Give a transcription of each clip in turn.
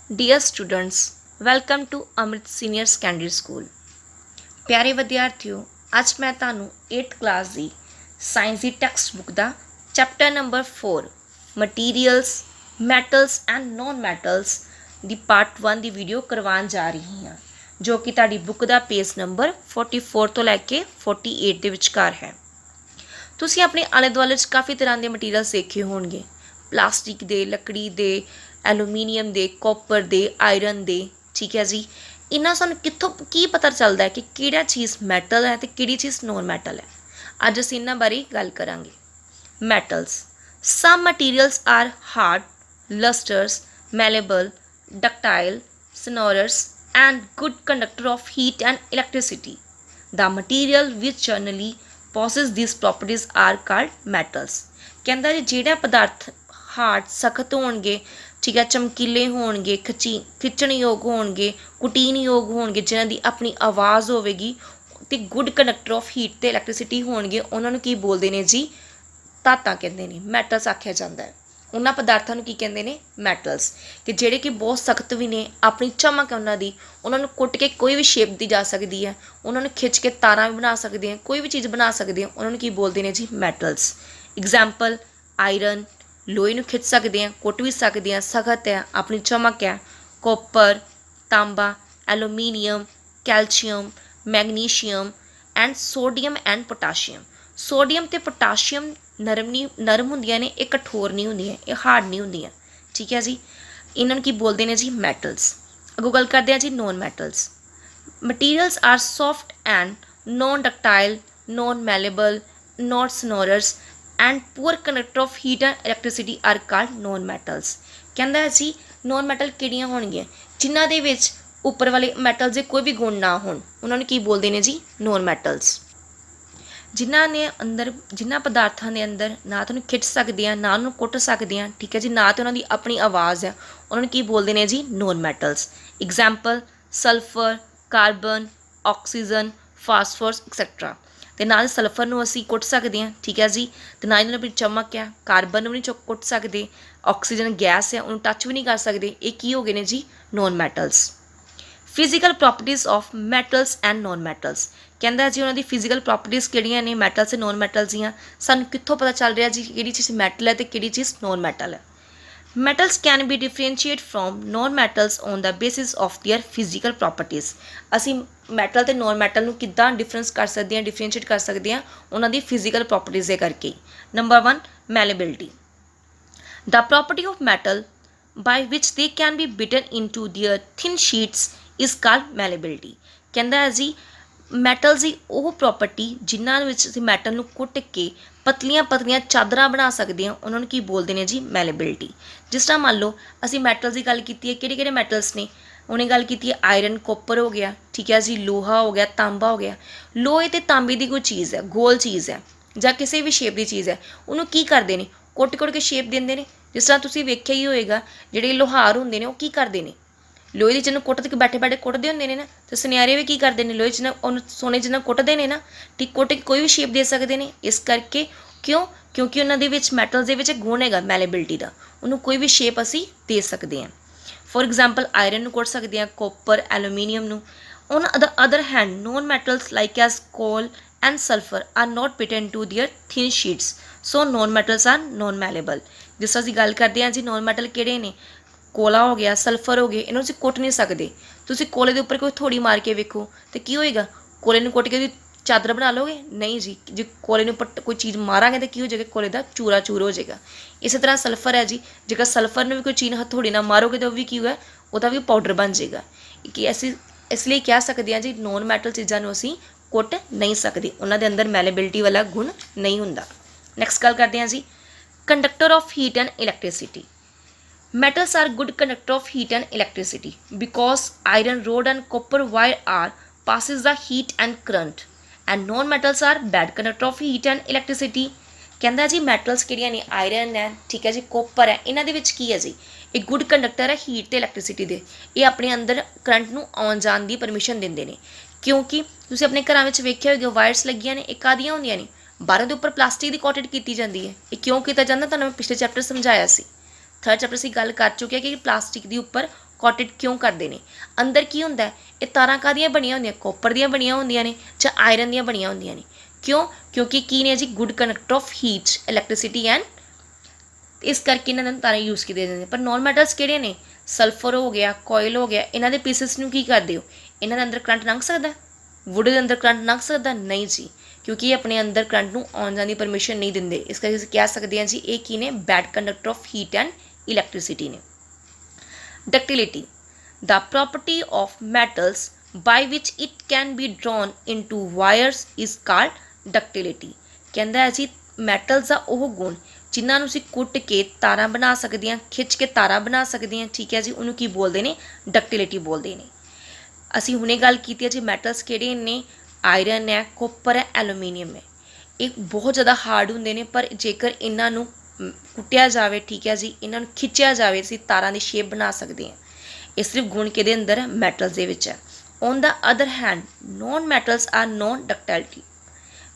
Dear students, welcome to Amrit Senior Secondary School. ਪਿਆਰੇ ਵਿਦਿਆਰਥੀਓ, ਅੱਜ ਮੈਂ ਤੁਹਾਨੂੰ 8th class the science the text book the chapter number 4 materials, metals and non metals the part 1 the video ਕਰਵਾਉਣ ਜਾ ਰਹੀ ਹਾਂ, ਜੋ ਕਿ ਤੁਹਾਡੀ ਬੁੱਕ ਦਾ ਪੇਜ ਨੰਬਰ 44 ਤੋਂ ਲੈ ਕੇ 48 ਦੇ ਵਿਚਕਾਰ ਹੈ। ਤੁਸੀਂ ਆਪਣੇ ਆਲੇ ਦੁਆਲੇ 'ਚ ਕਾਫੀ ਤਰ੍ਹਾਂ ਦੇ ਮਟੀਰੀਅਲਸ ਦੇਖੇ ਹੋਣਗੇ, ਪਲਾਸਟਿਕ ਦੇ, ਲੱਕੜੀ ਦੇ, ਐਲੂਮੀਨੀਅਮ ਦੇ, ਕਾਪਰ ਦੇ, ਆਇਰਨ ਦੇ। ਠੀਕ ਹੈ ਜੀ, ਇਹਨਾਂ ਸਾਨੂੰ ਕਿੱਥੋਂ ਕੀ ਪਤਾ ਚੱਲਦਾ ਹੈ ਕਿ ਕਿਹੜਾ ਚੀਜ਼ ਮੈਟਲ ਹੈ ਅਤੇ ਕਿਹੜੀ ਚੀਜ਼ ਨੋਨ ਮੈਟਲ ਹੈ। ਅੱਜ ਅਸੀਂ ਇਹਨਾਂ ਬਾਰੇ ਗੱਲ ਕਰਾਂਗੇ। Metals, some materials are hard, lustrous, malleable, ductile, sonorous and good conductor of heat and electricity. The material which generally possess these properties are called metals. ਕਹਿੰਦਾ ਜੀ ਜਿਹੜਾ ਪਦਾਰਥ ਹਾਰਡ, ਸਖਤ ਹੋਣਗੇ, ਠੀਕ ਹੈ, ਚਮਕੀਲੇ ਹੋਣਗੇ, ਖਿੱਚਣਯੋਗ ਹੋਣਗੇ, ਕੁਟੀਨਯੋਗ ਹੋਣਗੇ, ਜਿਨ੍ਹਾਂ ਦੀ ਆਪਣੀ ਆਵਾਜ਼ ਹੋਵੇਗੀ ਅਤੇ ਗੁੱਡ ਕੰਡਕਟਰ ਆਫ ਹੀਟ ਅਤੇ ਇਲੈਕਟ੍ਰੀਸਿਟੀ ਹੋਣਗੇ, ਉਹਨਾਂ ਨੂੰ ਕੀ ਬੋਲਦੇ ਨੇ ਜੀ? ਧਾਤਾਂ ਕਹਿੰਦੇ ਨੇ, ਮੈਟਲਸ ਆਖਿਆ ਜਾਂਦਾ ਹੈ। ਉਹਨਾਂ ਪਦਾਰਥਾਂ ਨੂੰ ਕੀ ਕਹਿੰਦੇ ਨੇ? ਮੈਟਲਸ। ਕਿ ਜਿਹੜੇ ਕਿ ਬਹੁਤ ਸਖਤ ਵੀ ਨੇ, ਆਪਣੀ ਚਮਕ ਹੈ ਉਹਨਾਂ ਨੂੰ ਕੁੱਟ ਕੇ ਕੋਈ ਵੀ ਸ਼ੇਪ ਦੀ ਜਾ ਸਕਦੀ ਹੈ, ਉਹਨਾਂ ਨੂੰ ਖਿੱਚ ਕੇ ਤਾਰਾਂ ਵੀ ਬਣਾ ਸਕਦੇ ਆ, ਕੋਈ ਵੀ ਚੀਜ਼ ਬਣਾ ਸਕਦੇ ਆ, ਉਹਨਾਂ ਨੂੰ ਕੀ ਬੋਲਦੇ ਨੇ ਜੀ? ਮੈਟਲਸ। ਐਗਜ਼ਾਮਪਲ ਆਇਰਨ, ਲੋਹੇ ਨੂੰ ਖਿੱਚ ਸਕਦੇ ਆ, ਕੁੱਟ ਵੀ ਸਕਦੇ ਆ, ਸਖਤ ਹੈ, ਆਪਣੀ ਚਮਕ ਹੈ। ਕਾਪਰ, ਤਾਂਬਾ, aluminium, calcium, magnesium and sodium and potassium. Sodium ਅਤੇ ਪੋਟਾਸ਼ੀਅਮ ਨਰਮ ਹੁੰਦੀਆਂ ਨੇ, ਇਹ ਕਠੋਰ ਨਹੀਂ ਹੁੰਦੀਆਂ, ਇਹ ਹਾਰਡ ਨਹੀਂ ਹੁੰਦੀਆਂ। ਠੀਕ ਹੈ ਜੀ, ਇਹਨਾਂ ਨੂੰ ਕੀ ਬੋਲਦੇ ਨੇ ਜੀ? ਮੈਟਲਸ। ਅੱਗੋਂ ਗੱਲ ਕਰਦੇ ਹਾਂ ਜੀ non metals. Materials are soft and non ductile, non malleable, not sonorous and poor conductor of heat and electricity are called non metals. ਕਹਿੰਦਾ ਹੈ ਜੀ ਨੋਨ ਮੈਟਲ ਕਿਹੜੀਆਂ ਹੋਣਗੀਆਂ? ਜਿਨ੍ਹਾਂ ਦੇ ਵਿੱਚ ਉੱਪਰ ਵਾਲੇ ਮੈਟਲ ਦੇ ਕੋਈ ਵੀ ਗੁਣ ਨਾ ਹੋਣ, ਉਹਨਾਂ ਨੂੰ ਕੀ ਬੋਲਦੇ ਨੇ ਜੀ? Non metals. ਜਿਨ੍ਹਾਂ ਪਦਾਰਥਾਂ ਦੇ ਅੰਦਰ ਨਾ ਤਾਂ ਉਹਨੂੰ ਖਿੱਚ ਸਕਦੇ ਆ, ਨਾ ਉਹਨੂੰ ਕੁੱਟ ਸਕਦੇ ਆ, ਠੀਕ ਹੈ ਜੀ, ਨਾ ਤਾਂ ਉਹਨਾਂ ਦੀ ਆਪਣੀ ਆਵਾਜ਼ ਹੈ, ਉਹਨਾਂ ਨੂੰ ਕੀ ਬੋਲਦੇ ਨੇ ਜੀ? Non metals. Example sulphur, carbon, oxygen, phosphorus etcetera. ਅਤੇ ਨਾਲ ਸਲਫਰ ਨੂੰ ਅਸੀਂ ਕੁੱਟ ਸਕਦੇ ਹਾਂ, ਠੀਕ ਹੈ ਜੀ, ਅਤੇ ਨਾ ਇਹਨਾਂ ਨੂੰ ਆਪਣੀ ਚਮਕ ਹੈ। ਕਾਰਬਨ ਨੂੰ ਵੀ ਨਹੀਂ ਕੁੱਟ ਸਕਦੇ, ਆਕਸੀਜਨ ਗੈਸ ਹੈ, ਉਹਨੂੰ ਟੱਚ ਵੀ ਨਹੀਂ ਕਰ ਸਕਦੇ। ਇਹ ਕੀ ਹੋ ਗਏ ਨੇ ਜੀ? Non metals. Physical properties of metals and non metals. ਕਹਿੰਦਾ ਜੀ ਉਹਨਾਂ ਦੀ ਫਿਜ਼ੀਕਲ ਪ੍ਰੋਪਰਟੀਜ਼ ਕਿਹੜੀਆਂ ਨੇ ਮੈਟਲਸ ਅਤੇ ਨੋਨ ਮੈਟਲਸ ਦੀਆਂ? ਸਾਨੂੰ ਕਿੱਥੋਂ ਪਤਾ ਚੱਲ ਰਿਹਾ ਜੀ ਕਿਹੜੀ ਚੀਜ਼ ਮੈਟਲ ਹੈ ਅਤੇ ਕਿਹੜੀ ਚੀਜ਼ ਨੋਨ ਮੈਟਲ ਹੈ? Metals can be differentiate from non metals on the basis of their physical properties. ਅਸੀਂ ਮੈਟਲ ਅਤੇ ਨੋਨ ਮੈਟਲ ਨੂੰ ਕਿੱਦਾਂ ਡਿਫਰੈਂਸ਼ੀਏਟ ਕਰ ਸਕਦੇ ਹਾਂ? ਉਹਨਾਂ ਦੀ ਫਿਜ਼ੀਕਲ ਪ੍ਰੋਪਰਟੀਜ਼ ਦੇ ਕਰਕੇ। Number 1, ਮੈਲੇਬਿਲਿਟੀ। The property of metal by which they can be bitten into their thin sheets is called malleability. ਕਹਿੰਦਾ ਹੈ ਜੀ ਮੈਟਲਸ ਦੀ ਉਹ ਪ੍ਰੋਪਰਟੀ ਜਿਨ੍ਹਾਂ ਵਿੱਚ ਅਸੀਂ ਮੈਟਲ ਨੂੰ ਕੁੱਟ ਕੇ ਪਤਲੀਆਂ ਪਤਲੀਆਂ ਚਾਦਰਾਂ ਬਣਾ ਸਕਦੇ ਹਾਂ, ਉਹਨਾਂ ਨੂੰ ਕੀ ਬੋਲਦੇ ਨੇ ਜੀ? ਮੈਲੇਬਿਲਿਟੀ। ਜਿਸ ਤਰ੍ਹਾਂ ਮੰਨ ਲਓ ਅਸੀਂ ਮੈਟਲਸ ਦੀ ਗੱਲ ਕੀਤੀ ਹੈ, ਕਿਹੜੇ ਕਿਹੜੇ ਮੈਟਲਸ ਨੇ? ਉਹਨੇ ਗੱਲ ਕੀਤੀ ਹੈ ਆਇਰਨ, ਕਾਪਰ ਹੋ ਗਿਆ, ਠੀਕ ਹੈ ਜੀ, ਲੋਹਾ ਹੋ ਗਿਆ, ਤਾਂਬਾ ਹੋ ਗਿਆ। ਲੋਹੇ ਅਤੇ ਤਾਂਬੇ ਦੀ ਕੋਈ ਚੀਜ਼ ਹੈ, ਗੋਲ ਚੀਜ਼ ਹੈ ਜਾਂ ਕਿਸੇ ਵੀ ਸ਼ੇਪ ਦੀ ਚੀਜ਼ ਹੈ, ਉਹਨੂੰ ਕੀ ਕਰਦੇ ਨੇ? ਕੁੱਟ ਕੇ ਸ਼ੇਪ ਦਿੰਦੇ ਨੇ। ਜਿਸ ਤਰ੍ਹਾਂ ਤੁਸੀਂ ਵੇਖਿਆ ਹੀ ਹੋਏਗਾ, ਜਿਹੜੇ ਲੋਹਾਰ ਹੁੰਦੇ ਨੇ ਉਹ ਕੀ ਕਰਦੇ ਨੇ? ਲੋਹੇ ਦੀ ਜਿਹਨੂੰ ਕੁੱਟ ਕੇ ਬੈਠੇ ਕੁੱਟਦੇ ਹੁੰਦੇ ਨੇ ਨਾ, ਅਤੇ ਸੁਨਿਆਰੇ ਵੀ ਕੀ ਕਰਦੇ ਨੇ? ਲੋਹੇ 'ਚ ਨਾ ਉਹਨੂੰ ਸੋਨੇ 'ਚ ਨਾ ਕੁੱਟਦੇ ਨੇ ਨਾ, ਠੀਕ, ਕੁੱਟ ਕੇ ਕੋਈ ਵੀ ਸ਼ੇਪ ਦੇ ਸਕਦੇ ਨੇ। ਇਸ ਕਰਕੇ ਕਿਉਂਕਿ ਉਹਨਾਂ ਦੇ ਵਿੱਚ ਮੈਟਲਸ ਦੇ ਵਿੱਚ ਗੁਣ ਹੈਗਾ ਮੈਲੇਬਿਲਿਟੀ ਦਾ, ਉਹਨੂੰ ਕੋਈ ਵੀ ਸ਼ੇਪ ਅਸੀਂ ਦੇ ਸਕਦੇ ਹਾਂ। ਫੋਰ ਐਗਜ਼ਾਮਪਲ ਆਇਰਨ ਨੂੰ ਕੁੱਟ ਸਕਦੇ ਹਾਂ, ਕਾਪਰ, ਐਲੂਮੀਨੀਅਮ ਨੂੰ। On the other hand non metals like as coal and sulphur are not beaten to their thin sheets, so non metals are non malleable. ਜਿਸ ਤਰ੍ਹਾਂ ਅਸੀਂ ਗੱਲ ਕਰਦੇ ਹਾਂ ਜੀ ਨੋਨ ਮੈਟਲ ਕਿਹੜੇ ਨੇ? ਕੋਲਾ ਹੋ ਗਿਆ, ਸਲਫਰ ਹੋ ਗਏ, ਇਹਨੂੰ ਅਸੀਂ ਕੁੱਟ ਨਹੀਂ ਸਕਦੇ। ਤੁਸੀਂ ਕੋਲੇ ਦੇ ਉੱਪਰ ਕੋਈ ਥੋੜੀ ਮਾਰ ਕੇ ਵੇਖੋ ਅਤੇ ਕੀ ਹੋਏਗਾ? ਕੋਲੇ ਨੂੰ ਕੁੱਟ ਕੇ ਉਹਦੀ ਚਾਦਰ ਬਣਾ ਲਓਗੇ? ਨਹੀਂ ਜੀ, ਜੇ ਕੋਲੇ ਨੂੰ ਉੱਪਰ ਕੋਈ ਚੀਜ਼ ਮਾਰਾਂਗੇ ਤਾਂ ਕੀ ਹੋ ਜਾਏਗਾ? ਕੋਲੇ ਦਾ ਚੂਰਾ ਚੂਰ ਹੋ ਜਾਏਗਾ। ਇਸੇ ਤਰ੍ਹਾਂ ਸਲਫਰ ਹੈ ਜੀ, ਜੇਕਰ ਸਲਫਰ ਨੂੰ ਵੀ ਕੋਈ ਚੀਜ਼ ਹਥੌੜੀ ਨਾਲ ਮਾਰੋਗੇ ਤਾਂ ਉਹ ਵੀ ਕੀ ਹੋਇਆ? ਉਹਦਾ ਵੀ ਪਾਊਡਰ ਬਣ ਜਾਏਗਾ। ਕਿ ਅਸੀਂ ਇਸ ਲਈ ਕਹਿ ਸਕਦੇ ਹਾਂ ਜੀ ਨੋਨ ਮੈਟਲ ਚੀਜ਼ਾਂ ਨੂੰ ਅਸੀਂ ਕੁੱਟ ਨਹੀਂ ਸਕਦੇ, ਉਹਨਾਂ ਦੇ ਅੰਦਰ ਮੈਲੇਬਿਲਿਟੀ ਵਾਲਾ ਗੁਣ ਨਹੀਂ ਹੁੰਦਾ। ਨੈਕਸਟ ਗੱਲ ਕਰਦੇ ਹਾਂ ਜੀ conductor of heat and electricity. Metals are good conductor of heat and electricity because iron rod and copper wire are passes the heat and current, and non-metals are bad conductor of heat and electricity. ਕਹਿੰਦਾ ਜੀ metals ਕਿਹੜੀਆਂ ਨੇ? Iron ਹੈ, ਠੀਕ ਹੈ ਜੀ, copper ਹੈ, ਇਹਨਾਂ ਦੇ ਵਿੱਚ ਕੀ ਹੈ ਜੀ? ਇਹ ਗੁੱਡ ਕੰਡਕਟਰ ਹੈ ਹੀਟ ਅਤੇ ਇਲੈਕਟ੍ਰੀਸਿਟੀ ਦੇ। ਇਹ ਆਪਣੇ ਅੰਦਰ ਕਰੰਟ ਨੂੰ ਆਉਣ ਜਾਣ ਦੀ ਪਰਮਿਸ਼ਨ ਦਿੰਦੇ ਨੇ। ਕਿਉਂਕਿ ਤੁਸੀਂ ਆਪਣੇ ਘਰਾਂ ਵਿੱਚ ਵੇਖਿਆ ਹੋਏਗਾ ਵਾਇਰਸ ਲੱਗੀਆਂ ਨੇ, ਇਹ ਕਾਹਦੀਆਂ ਹੁੰਦੀਆਂ ਨੇ? ਬਾਹਰਾਂ ਦੇ ਉੱਪਰ ਪਲਾਸਟਿਕ ਦੀ ਕੋਟਿਡ ਕੀਤੀ ਜਾਂਦੀ ਹੈ। ਇਹ ਕਿਉਂ ਕੀਤਾ ਜਾਂਦਾ? ਤੁਹਾਨੂੰ ਮੈਂ ਪਿਛਲੇ ਚੈਪਟਰ ਸਮਝਾਇਆ ਸੀ। ਥਰਡ ਚੈਪਟਰ ਅਸੀਂ ਗੱਲ ਕਰ ਚੁੱਕੇ ਹਾਂ ਕਿ ਪਲਾਸਟਿਕ ਦੀ ਉੱਪਰ ਕੋਟਡ ਕਿਉਂ ਕਰਦੇ ਨੇ? ਅੰਦਰ ਕੀ ਹੁੰਦਾ ਹੈ? ਇਹ ਤਾਰਾਂ ਕਾਹਦੀਆਂ ਬਣੀਆਂ ਹੁੰਦੀਆਂ? ਕੋਪਰ ਦੀਆਂ ਬਣੀਆਂ ਹੁੰਦੀਆਂ ਨੇ ਜਾਂ ਆਇਰਨ ਦੀਆਂ ਬਣੀਆਂ ਹੁੰਦੀਆਂ ਨੇ। ਕਿਉਂ? ਕਿਉਂਕਿ ਕੀ ਨੇ ਜੀ good conductor of heat, electricity and, ਇਸ ਕਰਕੇ ਇਹਨਾਂ ਨੂੰ ਤਾਰਾਂ ਯੂਜ਼ ਕੀਤੀਆਂ ਜਾਂਦੀਆਂ। ਪਰ ਨੋਨ ਮੈਟਲਸ ਕਿਹੜੇ ਨੇ? ਸਲਫਰ ਹੋ ਗਿਆ, ਕੋਇਲ ਹੋ ਗਿਆ, ਇਹਨਾਂ ਦੇ ਪੀਸਿਸ ਨੂੰ ਕੀ ਕਰਦੇ ਹੋ? ਇਹਨਾਂ ਦੇ ਅੰਦਰ ਕਰੰਟ ਲੰਘ ਸਕਦਾ? ਵੁੱਡ ਦੇ ਅੰਦਰ ਕਰੰਟ ਲੰਘ ਸਕਦਾ? ਨਹੀਂ ਜੀ, ਕਿਉਂਕਿ ਇਹ ਆਪਣੇ ਅੰਦਰ ਕਰੰਟ ਨੂੰ ਆਉਣ ਜਾਣ ਦੀ ਪਰਮਿਸ਼ਨ ਨਹੀਂ ਦਿੰਦੇ। ਇਸ ਕਰਕੇ ਅਸੀਂ ਕਹਿ ਸਕਦੇ ਹਾਂ ਜੀ ਇਹ ਕੀ ਨੇ? Bad conductor of heat and electricity ਨੇ। Ductility, the property of metals by which it can be drawn into wires is called ductility। ਕਹਿੰਦਾ ਹੈ ਜੀ ਮੈਟਲਸ ਦਾ ਉਹ ਗੁਣ ਜਿਨ੍ਹਾਂ ਨੂੰ ਅਸੀਂ ਕੁੱਟ ਕੇ ਤਾਰਾਂ ਬਣਾ ਸਕਦੇ ਹਾਂ, ਖਿੱਚ ਕੇ ਤਾਰਾਂ ਬਣਾ ਸਕਦੇ ਹਾਂ, ਠੀਕ ਹੈ ਜੀ, ਉਹਨੂੰ ਕੀ ਬੋਲਦੇ ਨੇ? ਡਕਟਿਲਿਟੀ ਬੋਲਦੇ ਨੇ। ਅਸੀਂ ਹੁਣੇ ਗੱਲ ਕੀਤੀ ਹੈ ਜੀ ਮੈਟਲਸ ਕਿਹੜੇ ਨੇ? ਆਇਰਨ ਹੈ, ਕੋਪਰ ਹੈ, ਐਲੂਮੀਨੀਅਮ ਹੈ। ਇਹ ਬਹੁਤ ਜ਼ਿਆਦਾ ਹਾਰਡ ਹੁੰਦੇ ਨੇ, ਪਰ ਜੇਕਰ ਇਹਨਾਂ ਨੂੰ ਕੁੱਟਿਆ ਜਾਵੇ, ਠੀਕ ਹੈ ਜੀ, ਇਹਨਾਂ ਨੂੰ ਖਿੱਚਿਆ ਜਾਵੇ, ਅਸੀਂ ਤਾਰਾਂ ਦੀ ਸ਼ੇਪ ਬਣਾ ਸਕਦੇ ਹਾਂ। ਇਹ ਸਿਰਫ ਗੁਣ ਕਿਹਦੇ ਅੰਦਰ ਹੈ? ਮੈਟਲਸ ਦੇ ਵਿੱਚ ਹੈ। On the other hand non metals are non ductility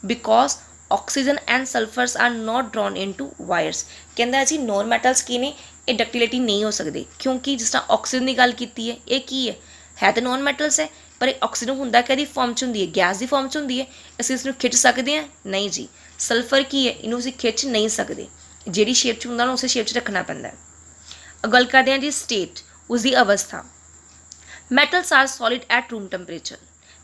because oxygen and sulphurs are not drawn into wires. ਕਹਿੰਦਾ ਜੀ ਨੋਨ ਮੈਟਲਸ ਕੀ ਨੇ? ਇਹ ਡਕਟਿਲਿਟੀ ਨਹੀਂ ਹੋ ਸਕਦੇ, ਕਿਉਂਕਿ ਜਿਸ ਤਰ੍ਹਾਂ ਆਕਸੀਜਨ ਦੀ ਗੱਲ ਕੀਤੀ ਹੈ, ਇਹ ਕੀ ਹੈ ਤਾਂ ਨੋਨ ਮੈਟਲਸ ਹੈ, ਪਰ ਇਹ ਆਕਸੀਜਨ ਹੁੰਦਾ ਕਿਹਦੀ ਫਾਰਮ 'ਚ ਹੁੰਦੀ ਹੈ? ਗੈਸ ਦੀ ਫਾਰਮ 'ਚ ਹੁੰਦੀ ਹੈ। ਅਸੀਂ ਇਸ ਨੂੰ ਖਿੱਚ ਸਕਦੇ ਹਾਂ? ਨਹੀਂ ਜੀ। ਸਲਫਰ ਕੀ ਹੈ? ਇਹਨੂੰ ਅਸੀਂ ਖਿੱਚ ਨਹੀਂ ਸਕਦੇ, ਜਿਹੜੀ ਸ਼ੇਪ 'ਚ ਹੁੰਦਾ ਨਾ ਉਸੇ ਸ਼ੇਪ 'ਚ ਰੱਖਣਾ ਪੈਂਦਾ ਹੈ। ਗੱਲ ਕਰਦੇ ਹਾਂ ਜੀ ਸਟੇਟ, ਉਸਦੀ ਅਵਸਥਾ। Metals are solid at room temperature.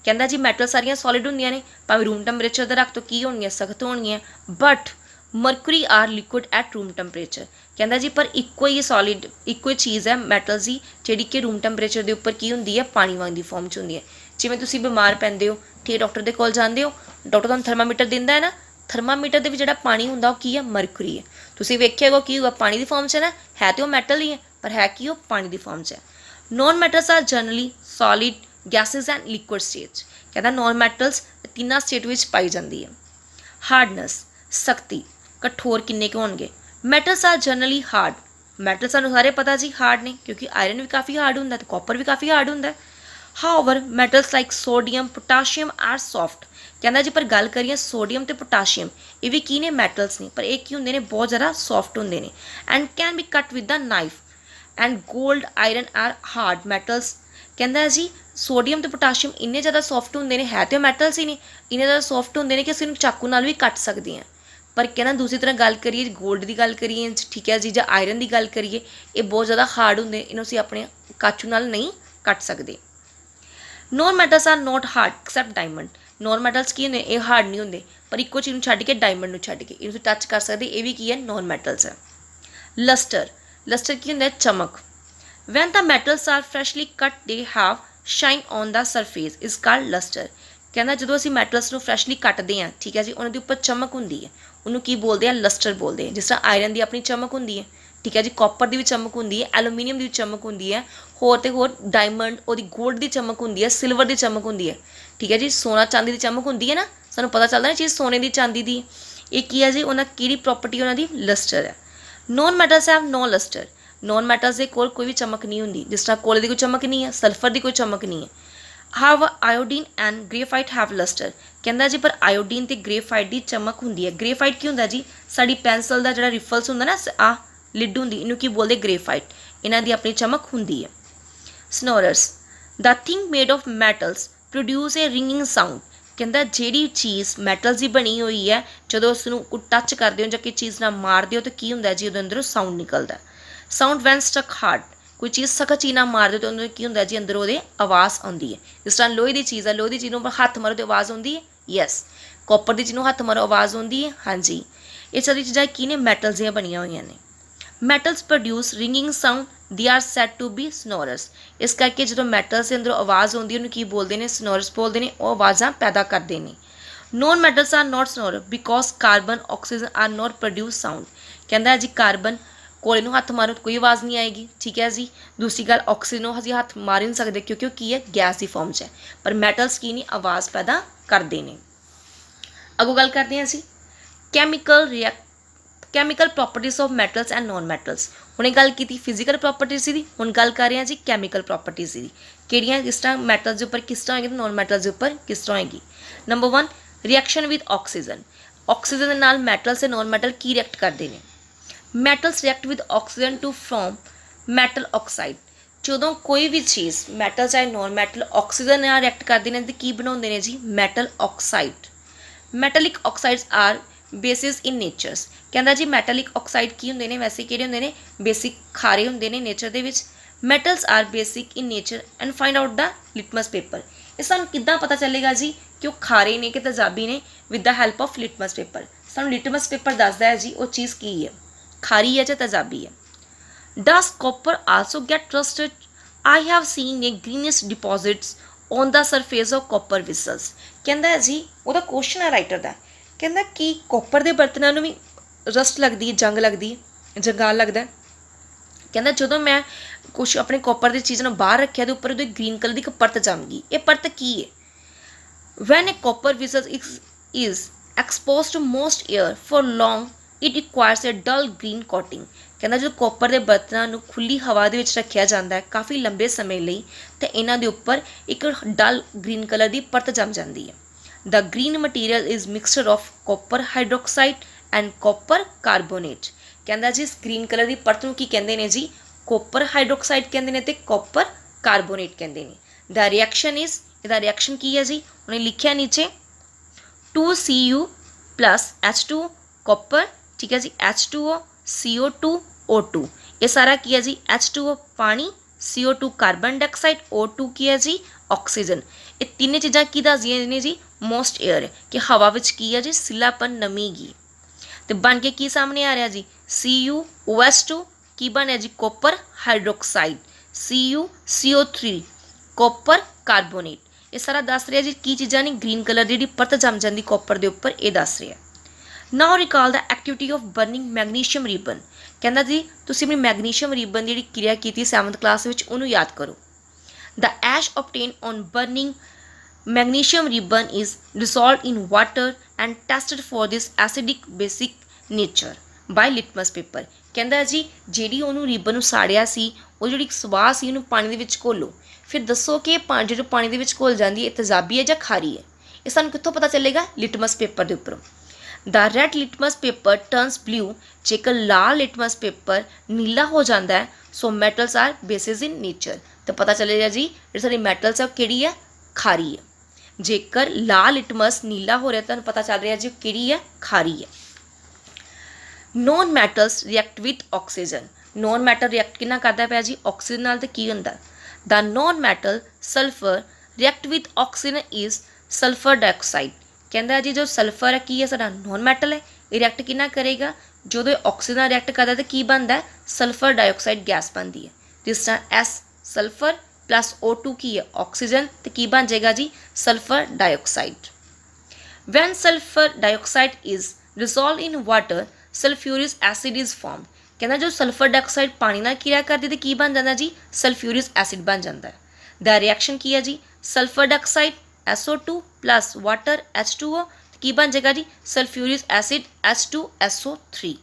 ਕਹਿੰਦਾ ਜੀ ਮੈਟਲ ਸਾਰੀਆਂ ਸੋਲਿਡ ਹੁੰਦੀਆਂ ਨੇ, ਭਾਵੇਂ ਰੂਮ ਟੈਂਪਰੇਚਰ ਦਾ ਰੱਖ ਤੋਂ ਕੀ ਹੋਣਗੀਆਂ? ਸਖਤ ਹੋਣਗੀਆਂ। But mercury are liquid at room temperature. ਕਹਿੰਦਾ ਜੀ ਪਰ ਇੱਕੋ ਹੀ ਸੋਲਿਡ, ਇੱਕੋ ਹੀ ਚੀਜ਼ ਹੈ ਮੈਟਲਸ ਦੀ, ਜਿਹੜੀ ਕਿ ਰੂਮ ਟੈਂਪਰੇਚਰ ਦੇ ਉੱਪਰ ਕੀ ਹੁੰਦੀ ਹੈ? ਪਾਣੀ ਵਾਂਗ ਦੀ ਫਾਰਮ 'ਚ ਹੁੰਦੀ ਹੈ। ਜਿਵੇਂ ਤੁਸੀਂ ਬਿਮਾਰ ਪੈਂਦੇ ਹੋ, ਠੀਕ, ਡਾਕਟਰ ਦੇ ਕੋਲ ਜਾਂਦੇ ਹੋ, ਡਾਕਟਰ ਤੁਹਾਨੂੰ ਥਰਮਾਮੀਟਰ ਦਿੰਦਾ ਹੈ ਨਾ, ਥਰਮਾਮੀਟਰ ਦੇ ਵਿੱਚ ਜਿਹੜਾ ਪਾਣੀ ਹੁੰਦਾ ਉਹ ਕੀ ਹੈ? ਮਰਕਰੀ ਹੈ। ਤੁਸੀਂ ਵੇਖਿਆ ਹੋਗਾ ਕੀ ਹੋਗਾ? ਪਾਣੀ ਦੀ ਫਾਰਮ 'ਚ ਹੈ ਨਾ, ਹੈ ਤੇ ਉਹ ਮੈਟਲ ਹੀ ਹੈ, ਪਰ ਹੈ ਕੀ? ਉਹ ਪਾਣੀ ਦੀ ਫਾਰਮ 'ਚ ਹੈ। Non metals are generally solid, gases and liquid state. ਕਹਿੰਦਾ ਨੋਨ ਮੈਟਲਸ ਤਿੰਨਾਂ ਸਟੇਟ ਵਿੱਚ ਪਾਈ ਜਾਂਦੀ ਹੈ। ਹਾਰਡਨੈਸ, ਸਖਤੀ, ਕਠੋਰ ਕਿੰਨੇ ਕੁ ਹੋਣਗੇ? Metals are generally hard. Metal ਸਾਨੂੰ ਸਾਰੇ ਪਤਾ ਜੀ ਹਾਰਡ ਨੇ, ਕਿਉਂਕਿ ਆਇਰਨ ਵੀ ਕਾਫੀ ਹਾਰਡ ਹੁੰਦਾ ਤੇ ਕਾਪਰ ਵੀ ਕਾਫੀ ਹਾਰਡ ਹੁੰਦਾ। However metals like sodium, potassium are soft. ਕਹਿੰਦਾ ਜੀ ਪਰ ਗੱਲ ਕਰੀਏ ਸੋਡੀਅਮ ਤੇ ਪੋਟਾਸ਼ੀਅਮ, ਇਹ ਵੀ ਕੀ ਨੇ? ਮੈਟਲਸ ਨੇ, ਪਰ ਇਹ ਕੀ ਹੁੰਦੇ ਨੇ? ਬਹੁਤ ਜ਼ਿਆਦਾ ਸੌਫਟ ਹੁੰਦੇ ਨੇ। And can be cut with the knife. And gold, iron are hard metals. ਕਹਿੰਦਾ ਜੀ ਸੋਡੀਅਮ ਤੇ ਪੋਟਾਸ਼ੀਅਮ ਇੰਨੇ ਜ਼ਿਆਦਾ ਸੌਫਟ ਹੁੰਦੇ ਨੇ, ਹੈ ਤੇ ਮੈਟਲਸ ਹੀ ਨੇ, ਇੰਨੇ ਜ਼ਿਆਦਾ ਸੌਫਟ ਹੁੰਦੇ ਨੇ ਕਿ ਅਸੀਂ ਇਹਨੂੰ ਚਾਕੂ ਨਾਲ ਵੀ ਕੱਟ ਸਕਦੇ ਹਾਂ। ਪਰ ਕਹਿੰਦਾ ਦੂਸਰੀ ਤਰ੍ਹਾਂ ਗੱਲ ਕਰੀਏ, ਗੋਲਡ ਦੀ ਗੱਲ ਕਰੀਏ, ਠੀਕ ਹੈ ਜੀ, ਜਾਂ ਆਇਰਨ ਦੀ ਗੱਲ ਕਰੀਏ, ਇਹ ਬਹੁਤ ਜ਼ਿਆਦਾ ਹਾਰਡ ਹੁੰਦੇ, ਇਹਨੂੰ ਅਸੀਂ ਆਪਣੇ ਕਾਚੂ ਨਾਲ ਨਹੀਂ ਕੱਟ ਸਕਦੇ। Non metals are not hard except diamond. Non metals ਕੀ ਹੁੰਦੇ? ਇਹ ਹਾਰਡ ਨਹੀਂ ਹੁੰਦੇ, ਪਰ ਇੱਕੋ ਚੀਜ਼ ਨੂੰ ਛੱਡ ਕੇ, ਡਾਇਮੰਡ ਨੂੰ ਛੱਡ ਕੇ, ਇਹਨੂੰ ਤੁਸੀਂ ਟੱਚ ਕਰ ਸਕਦੇ, ਇਹ ਵੀ ਕੀ ਹੈ? ਨੋਨ ਮੈਟਲਸ ਹੈ। ਲਸਟਰ, ਲਸਟਰ ਕੀ ਹੁੰਦਾ? ਚਮਕ। When the metals are freshly cut they have shine on the surface is called lustre. ਕਹਿੰਦਾ ਜਦੋਂ ਅਸੀਂ ਮੈਟਲਸ ਨੂੰ ਫਰੈਸ਼ਲੀ ਕੱਟਦੇ ਹਾਂ, ਠੀਕ ਹੈ ਜੀ, ਉਹਨਾਂ ਦੇ ਉੱਪਰ ਚਮਕ ਹੁੰਦੀ ਹੈ, ਉਹਨੂੰ ਕੀ ਬੋਲਦੇ ਆ? ਲਸਟਰ ਬੋਲਦੇ ਆ। ਜਿਸ ਤਰ੍ਹਾਂ ਆਇਰਨ ਦੀ ਆਪਣੀ ਚਮਕ ਹੁੰਦੀ ਹੈ, ਠੀਕ ਹੈ ਜੀ, ਕਾਪਰ ਦੀ ਵੀ ਚਮਕ ਹੁੰਦੀ ਹੈ, ਐਲੂਮੀਨੀਅਮ ਦੀ ਵੀ ਚਮਕ ਹੁੰਦੀ ਹੈ, ਹੋਰ ਤੇ ਹੋਰ ਡਾਇਮੰਡ, ਉਹਦੀ ਗੋਲਡ ਦੀ ਚਮਕ ਹੁੰਦੀ ਹੈ, ਸਿਲਵਰ ਦੀ ਚਮਕ ਹੁੰਦੀ ਹੈ, ਠੀਕ ਹੈ ਜੀ, ਸੋਨਾ ਚਾਂਦੀ ਦੀ ਚਮਕ ਹੁੰਦੀ ਹੈ ਨਾ, ਸਾਨੂੰ ਪਤਾ ਚੱਲਦਾ ਨਾ ਚੀਜ਼ ਸੋਨੇ ਦੀ, ਚਾਂਦੀ ਦੀ। ਇਹ ਕੀ ਹੈ ਜੀ? ਉਹਨਾਂ ਕਿਹੜੀ ਪ੍ਰੋਪਰਟੀ ਉਹਨਾਂ ਦੀ? ਲਸਟਰ ਹੈ। Non metals have no lustre. Non metals ਦੇ ਕੋਲ ਕੋਈ ਵੀ ਚਮਕ ਨਹੀਂ ਹੁੰਦੀ, ਜਿਸ ਤਰ੍ਹਾਂ ਕੋਲੇ ਦੀ ਕੋਈ ਚਮਕ ਨਹੀਂ ਹੈ, ਸਲਫਰ ਦੀ ਕੋਈ ਚਮਕ ਨਹੀਂ ਹੈ। ਹਾਵ ਆਇਓਡੀਨ ਐਂਡ ਗ੍ਰੇਫਾਈਟ ਹੈਵ ਲਸਟਰ। ਕਹਿੰਦਾ ਜੀ ਪਰ ਆਇਓਡੀਨ ਤੇ ਗ੍ਰੇਫਾਈਟ ਦੀ ਚਮਕ ਹੁੰਦੀ ਹੈ। ਗ੍ਰੇਫਾਈਟ ਕੀ ਹੁੰਦਾ ਜੀ? ਸਾਡੀ ਪੈਨਸਲ ਦਾ ਜਿਹੜਾ ਰਿਫਲਸ ਹੁੰਦਾ ਨਾ, ਆ ਲਿਡ ਹੁੰਦੀ, ਇਹਨੂੰ ਕੀ ਬੋਲਦੇ? ਗ੍ਰੇਫਾਈਟ। ਇਹਨਾਂ ਦੀ ਆਪਣੀ ਚਮਕ ਹੁੰਦੀ ਹੈ। Sonorous, the thing made of metals produce a ringing sound. ਕਹਿੰਦਾ ਜਿਹੜੀ ਚੀਜ਼ ਮੈਟਲਸ ਦੀ ਬਣੀ ਹੋਈ ਹੈ, ਜਦੋਂ ਉਸ ਨੂੰ ਟੱਚ ਕਰਦੇ ਹੋ ਜਾਂ ਕਿਸੇ ਚੀਜ਼ ਨਾਲ ਮਾਰਦੇ ਹੋ ਤਾਂ ਕੀ ਹੁੰਦਾ ਜੀ? ਉਹਦੇ ਅੰਦਰੋਂ ਸਾਊਂਡ ਨਿਕਲਦਾ। ਸਾਊਂਡ ਵੈਨ ਸਟਕ ਹਾਰਡ, ਕੋਈ ਚੀਜ਼ ਸਖਤ ਚੀਜ਼ ਨਾਲ ਮਾਰਦੇ ਤਾਂ ਉਹਨੂੰ ਕੀ ਹੁੰਦਾ ਜੀ? ਅੰਦਰੋਂ ਉਹਦੇ ਆਵਾਜ਼ ਆਉਂਦੀ ਹੈ। ਜਿਸ ਤਰ੍ਹਾਂ ਲੋਹੇ ਦੀ ਚੀਜ਼ ਹੈ, ਲੋਹੇ ਦੀ ਚੀਜ਼ ਨੂੰ ਹੱਥ ਮਾਰੋ ਤਾਂ ਆਵਾਜ਼ ਆਉਂਦੀ ਹੈ, ਯੈਸ। ਕਾਪਰ ਦੀ ਚੀਜ਼ ਨੂੰ ਹੱਥ ਮਾਰੋ ਆਵਾਜ਼ ਆਉਂਦੀ ਹੈ, ਹਾਂਜੀ। ਇਹ ਸਾਰੀ ਚੀਜ਼ਾਂ ਕੀ ਨੇ? ਮੈਟਲਸ ਦੀਆਂ ਬਣੀਆਂ ਹੋਈਆਂ ਨੇ। Metals produce ringing sound, they are said to be sonorous. ਇਸ ਕਰਕੇ ਜਦੋਂ ਮੈਟਲਸ ਦੇ ਅੰਦਰੋਂ ਆਵਾਜ਼ ਆਉਂਦੀ ਉਹਨੂੰ ਕੀ ਬੋਲਦੇ ਨੇ? ਸਨੋਰਸ ਬੋਲਦੇ ਨੇ, ਉਹ ਆਵਾਜ਼ਾਂ ਪੈਦਾ ਕਰਦੇ ਨੇ। Non metals are note Sanaur because carbon, oxygen R note produce sound. ਕਹਿੰਦਾ ਜੀ ਕਾਰਬਨ, ਕੋਲੇ ਨੂੰ ਹੱਥ ਮਾਰੋ ਕੋਈ ਆਵਾਜ਼ ਨਹੀਂ ਆਏਗੀ, ਠੀਕ ਹੈ ਜੀ। ਦੂਸਰੀ ਗੱਲ ਆਕਸੀਜਨ ਨੂੰ ਅਸੀਂ ਹੱਥ ਮਾਰ ਹੀ ਨਹੀਂ ਸਕਦੇ, ਕਿਉਂਕਿ ਉਹ ਕੀ ਹੈ? ਗੈਸ ਦੀ ਫਾਰਮ 'ਚ ਹੈ। ਪਰ ਮੈਟਲਸ ਕੀ ਨਹੀਂ? ਆਵਾਜ਼ ਪੈਦਾ ਕਰਦੇ ਨੇ। ਅੱਗੋਂ ਗੱਲ ਕਰਦੇ ਹਾਂ ਅਸੀਂ chemical properties of metals and non metals. ਹੁਣੇ ਗੱਲ ਕੀਤੀ ਫਿਜ਼ੀਕਲ ਪ੍ਰੋਪਰਟੀਜ਼ ਦੀ, ਹੁਣ ਗੱਲ ਕਰ ਰਹੇ ਹਾਂ ਜੀ ਕੈਮੀਕਲ ਪ੍ਰੋਪਰਟੀਜ਼ ਦੀ। ਕਿਹੜੀਆਂ? ਕਿਸ ਤਰ੍ਹਾਂ ਮੈਟਲਸ ਦੇ ਉੱਪਰ ਕਿਸ ਤਰ੍ਹਾਂ ਹੋਏਗੀ, ਨੋਨ ਮੈਟਲਸ ਦੇ ਉੱਪਰ ਕਿਸ ਤਰ੍ਹਾਂ ਹੋਏਗੀ। Number 1, reaction with oxygen. Oxygen ਦੇ ਨਾਲ ਮੈਟਲਸ ਤੇ ਨੋਨ ਮੈਟਲ ਕੀ ਰਿਐਕਟ ਕਰਦੇ ਨੇ? Metals react with oxygen to form metal oxide. ਜਦੋਂ ਕੋਈ ਵੀ ਚੀਜ਼ ਮੈਟਲ ਚਾਹੇ ਨੋਨ ਮੈਟਲ ਆਕਸੀਜਨ ਨਾਲ ਰਿਐਕਟ ਕਰਦੀ ਨੇ ਤੇ ਕੀ ਬਣਾਉਂਦੇ ਨੇ ਜੀ metal oxide. Metallic oxides are basis in natures. ਕਹਿੰਦਾ ਜੀ ਮੈਟਲਿਕ ਆਕਸਾਈਡ ਕੀ ਹੁੰਦੇ ਨੇ, ਵੈਸੇ ਕਿਹੜੇ ਹੁੰਦੇ ਨੇ, ਬੇਸਿਕ ਖਾਰੇ ਹੁੰਦੇ ਨੇ ਨੇਚਰ ਦੇ ਵਿੱਚ। Metals are basic in nature and find out the litmus paper. ਇਹ ਸਾਨੂੰ ਕਿੱਦਾਂ ਪਤਾ ਚੱਲੇਗਾ ਜੀ ਕਿ ਉਹ ਖਾਰੇ ਨੇ ਕਿ ਤੇਜ਼ਾਬੀ ਨੇ, with the help of litmus paper. ਸਾਨੂੰ ਲਿਟਮਸ ਪੇਪਰ ਦੱਸਦਾ ਹੈ ਜੀ ਉਹ ਚੀਜ਼ ਕੀ ਹੈ, ਖਾਰੀ ਹੈ ਜਾਂ ਤੇਜ਼ਾਬੀ ਹੈ। Does copper also get rusted? I have seen a greenish deposits on the surface of copper vessels। ਕਹਿੰਦਾ ਹੈ ਜੀ ਉਹਦਾ ਕੁਐਸਚਨ ਹੈ ਰਾਈਟਰ ਦਾ, ਕਹਿੰਦਾ ਕਿ ਕਾਪਰ ਦੇ ਬਰਤਨਾਂ ਨੂੰ ਵੀ ਰਸਟ ਲੱਗਦੀ ਹੈ, ਜੰਗ ਲੱਗਦੀ ਹੈ, ਜੰਗਾਲ ਲੱਗਦਾ ਹੈ। ਕਹਿੰਦਾ ਜਦੋਂ ਮੈਂ ਕੁਛ ਆਪਣੇ ਕਾਪਰ ਦੀ ਚੀਜ਼ ਨੂੰ ਬਾਹਰ ਰੱਖਿਆ ਤੇ ਉੱਪਰ ਉਹਦੇ ਗ੍ਰੀਨ ਕਲਰ ਦੀ ਇੱਕ ਪਰਤ ਜੰਮ ਗਈ। ਇਹ ਪਰਤ ਕੀ ਹੈ? When a copper vessel is exposed to most air for long, it requires a dull green coating। ਕਹਿੰਦਾ ਜਦੋਂ ਕਾਪਰ ਦੇ ਬਰਤਨਾਂ ਨੂੰ ਖੁੱਲੀ ਹਵਾ ਦੇ ਵਿੱਚ ਰੱਖਿਆ ਜਾਂਦਾ ਹੈ ਕਾਫੀ ਲੰਬੇ ਸਮੇਂ ਲਈ ਤੇ ਇਹਨਾਂ ਦੇ ਉੱਪਰ ਇੱਕ ਡਲ ਗ੍ਰੀਨ ਕਲਰ ਦੀ ਪਰਤ ਜੰਮ ਜਾਂਦੀ ਹੈ। The green material is mixture of copper hydroxide and copper carbonate। ਕਹਿੰਦਾ ਜੀ ਇਸ ਗ੍ਰੀਨ ਕਲਰ ਦੀ ਪਰਤ ਨੂੰ ਕੀ ਕਹਿੰਦੇ ਨੇ ਜੀ, ਕਾਪਰ ਹਾਈਡਰੋਕਸਾਈਡ ਕਹਿੰਦੇ ਨੇ ਤੇ ਕਾਪਰ ਕਾਰਬੋਨੇਟ ਕਹਿੰਦੇ ਨੇ। The reaction is, ਇਹਦਾ ਰਿਐਕਸ਼ਨ ਕੀ ਹੈ ਜੀ, ਉਹਨੇ ਲਿਖਿਆ ਨੀਚੇ 2Cu plus H2 ਕਾਪਰ, ਠੀਕ ਹੈ ਜੀ, H2O CO2 O2। ਇਹ ਸਾਰਾ ਕੀ ਹੈ ਜੀ, H2O ਪਾਣੀ, CO2 ਕਾਰਬਨ ਡਾਈਆਕਸਾਈਡ, O2 ਕੀ ਹੈ ਜੀ ਆਕਸੀਜਨ। ਇਹ ਤਿੰਨੇ ਚੀਜ਼ਾਂ ਕੀ ਦੱਸਦੀਆਂ ਨੇ ਜੀ, ਮੋਸਟ ਏਅਰ, ਕਿ ਹਵਾ ਵਿੱਚ ਕੀ ਹੈ ਜੀ ਸਿੱਲਾਪਨ, ਨਮੀ ਗੀ। ਤੇ ਬਣ ਕੇ ਕੀ ਸਾਹਮਣੇ ਆ ਰਿਹਾ ਜੀ, CuOH2 ਕੀ ਬਣਿਆ ਜੀ copper hydroxide, CuCO3 copper carbonate. ਇਹ ਸਾਰਾ ਦੱਸ ਰਿਹਾ ਜੀ ਕੀ ਚੀਜ਼ਾਂ ਨੇ, ਗ੍ਰੀਨ ਕਲਰ ਦੀ ਜਿਹੜੀ ਪਰਤ ਜੰਮ ਜਾਂਦੀ ਕਾਪਰ ਦੇ ਉੱਪਰ, ਇਹ ਦੱਸ ਰਿਹਾ। Now recall the activity of burning magnesium ribbon. ਕਹਿੰਦਾ ਜੀ ਤੁਸੀਂ ਆਪਣੀ ਮੈਗਨੀਸ਼ੀਅਮ ਰਿਬਨ ਦੀ ਜਿਹੜੀ ਕਿਰਿਆ ਕੀਤੀ 7th ਕਲਾਸ ਵਿੱਚ ਉਹਨੂੰ ਯਾਦ ਕਰੋ। The ash obtained on burning magnesium ribbon is dissolved in water and tested for this acidic basic nature by litmus paper। ਕਹਿੰਦਾ ਜੀ ਜਿਹੜੀ ਉਹਨੂੰ ਰਿਬਨ ਨੂੰ ਸਾੜਿਆ ਸੀ ਉਹ ਜਿਹੜੀ ਸਵਾਹ ਸੀ ਉਹਨੂੰ ਪਾਣੀ ਦੇ ਵਿੱਚ ਘੋਲੋ, ਫਿਰ ਦੱਸੋ ਕਿ ਇਹ ਜਦੋਂ ਪਾਣੀ ਦੇ ਵਿੱਚ ਘੁਲ ਜਾਂਦੀ ਹੈ ਤੇਜ਼ਾਬੀ ਹੈ ਜਾਂ ਖਾਰੀ ਹੈ। ਇਹ ਸਾਨੂੰ ਕਿੱਥੋਂ ਪਤਾ ਚੱਲੇਗਾ, ਲਿਟਮਸ ਪੇਪਰ ਦੇ ਉੱਪਰੋਂ। The red litmus paper turns blue। ਜੇਕਰ ਲਾਲ ਲਿਟਮਸ ਪੇਪਰ ਨੀਲਾ ਹੋ ਜਾਂਦਾ ਹੈ ਸੋ ਮੈਟਲਸ ਆਰ ਬੇਸਿਸ ਇਨ ਨੇਚਰ। ਤਾਂ ਪਤਾ ਚੱਲੇਗਾ ਜੀ ਜਿਹੜੀ ਸਾਡੀ ਮੈਟਲਸ ਹੈ ਕਿਹੜੀ ਹੈ, ਖਾਰੀ ਹੈ। ਜੇਕਰ ਲਾਲ ਲਿਟਮਸ ਨੀਲਾ ਹੋ ਰਿਹਾ ਤੁਹਾਨੂੰ ਪਤਾ ਚੱਲ ਰਿਹਾ ਜੀ ਕਿਹੜੀ ਹੈ, ਖਾਰੀ ਹੈ। Non metals react with oxygen. Non metal react ਕਿੰਨਾ ਕਰਦਾ ਪਿਆ ਜੀ, ਆਕਸੀਜਨ ਨਾਲ। ਤੇ ਕੀ ਹੁੰਦਾ, the non metal sulphur react with oxygen is sulphur dioxide. ਕਹਿੰਦਾ ਜੀ ਜੋ ਸਲਫਰ ਹੈ ਕੀ ਹੈ ਸਾਡਾ ਨੋਨ ਮੈਟਲ ਹੈ, ਇਹ ਰਿਐਕਟ ਕਿੰਨਾ ਕਰੇਗਾ, ਜਦੋਂ ਆਕਸੀਜਨ ਨਾਲ ਰਿਐਕਟ ਕਰਦਾ ਤਾਂ ਕੀ ਬਣਦਾ, ਸਲਫਰ ਡਾਈਆਕਸਾਈਡ ਗੈਸ ਬਣਦੀ ਹੈ। ਜਿਸ ਤਰ੍ਹਾਂ S ਸਲਫਰ ਪਲੱਸ O2 ਕੀ ਹੈ ਆਕਸੀਜਨ, ਤੇ ਕੀ ਬਣ ਜਾਏਗਾ ਜੀ sulphur dioxide. When sulphur dioxide is dissolved in water, sulfuric acid is formed। ਕਹਿੰਦਾ ਜੋ ਸਲਫਰ ਡਾਈਆਕਸਾਈਡ ਪਾਣੀ ਨਾਲ ਕਿਰਿਆ ਕਰਦੀ ਤੇ ਕੀ ਬਣ ਜਾਂਦਾ ਜੀ, ਸਲਫਿਊਰਿਕ ਐਸਿਡ ਬਣ ਜਾਂਦਾ ਹੈ। ਦਾ ਰਿਐਕਸ਼ਨ ਕੀ ਹੈ ਜੀ, sulphur dioxide SO2 plus water H2O, ਕੀ ਬਣ ਜਾਏਗਾ ਜੀ sulphuric acid H2SO3।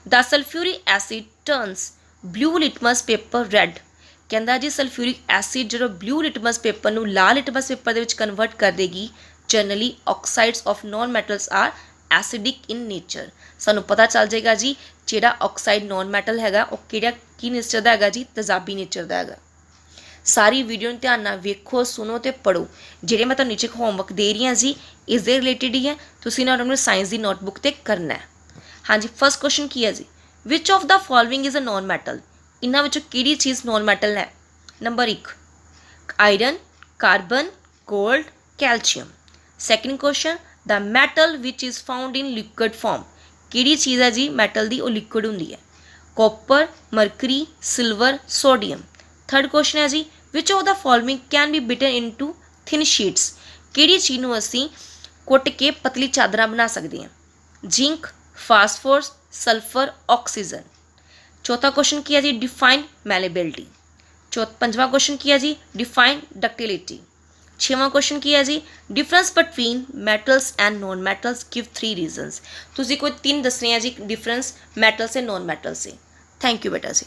The sulphuric acid turns blue litmus paper red. ਕਹਿੰਦਾ ਜੀ ਸਲਫਿਊਰਿਕ ਐਸਿਡ ਜਦੋਂ ਬਲੂ ਲਿਟਮਸ ਪੇਪਰ ਨੂੰ ਲਾਲ ਲਿਟਮਸ ਪੇਪਰ ਦੇ ਵਿੱਚ ਕਨਵਰਟ ਕਰ ਦੇਗੀ। Generally oxides of non metals are acidic in nature. ਸਾਨੂੰ ਪਤਾ ਚੱਲ ਜਾਏਗਾ ਜੀ ਜਿਹੜਾ ਆਕਸਾਈਡ ਨੋਨ ਮੈਟਲ ਹੈਗਾ ਉਹ ਕਿਹੜਾ ਕੀ ਨੇਚਰ ਦਾ ਹੈਗਾ ਜੀ, ਤੇਜ਼ਾਬੀ ਨੇਚਰ ਦਾ ਹੈਗਾ। ਸਾਰੀ ਵੀਡੀਓ ਨੂੰ ਧਿਆਨ ਨਾਲ ਵੇਖੋ, ਸੁਣੋ ਤੇ ਪੜ੍ਹੋ। ਜਿਹੜੇ ਮੈਂ ਤੁਹਾਨੂੰ ਨੀਚੇ ਹੋਮਵਰਕ ਦੇ ਰਹੀ ਹਾਂ ਜੀ ਇਸ ਦੇ ਰਿਲੇਟਿਡ ਹੀ ਹੈ, ਤੁਸੀਂ ਨਾ ਆਪਣੇ ਸਾਇੰਸ ਦੀ ਨੋਟਬੁੱਕ 'ਤੇ ਕਰਨਾ ਹੈ। ਹਾਂਜੀ, ਫਸਟ ਕੁਐਸਚਨ ਕੀ ਹੈ ਜੀ, which of the following is a non metal. ਇਹਨਾਂ ਵਿੱਚੋਂ ਕਿਹੜੀ ਚੀਜ਼ ਨੋਨ ਮੈਟਲ ਹੈ। Number 1 iron, carbon, gold, calcium. Second question the metal which is found in liquid form. ਕਿਹੜੀ ਚੀਜ਼ ਹੈ ਜੀ ਮੈਟਲ ਦੀ, ਉਹ ਲਿਕੁਇਡ ਹੁੰਦੀ ਹੈ। Copper, mercury, silver, sodium. Third question ਹੈ ਜੀ which of the following can be beaten into thin sheets. ਕਿਹੜੀ ਚੀਜ਼ ਨੂੰ ਅਸੀਂ ਕੁੱਟ ਕੇ ਪਤਲੀ ਚਾਦਰਾਂ ਬਣਾ ਸਕਦੇ ਹਾਂ। Zinc, phosphorus, sulphur, oxygen. ਚੌਥਾ ਕੁਐਸਚਨ ਕੀ ਹੈ ਜੀ ਡਿਫਾਈਨ ਮੈਲੇਬਿਲਿਟੀ। ਪੰਜਵਾਂ ਕੁਐਸਚਨ ਕੀ ਹੈ ਜੀ ਡਿਫਾਈਨ ਡਕਟਿਲਿਟੀ। ਛੇਵਾਂ ਕੁਐਸਚਨ ਕੀ ਹੈ ਜੀ difference between metals and non metals, give 3 reasons. ਤੁਸੀਂ ਕੋਈ 3 ਦੱਸਣੇ ਆ ਜੀ difference metal say non metal say. Thank you ਬੇਟਾ ਜੀ।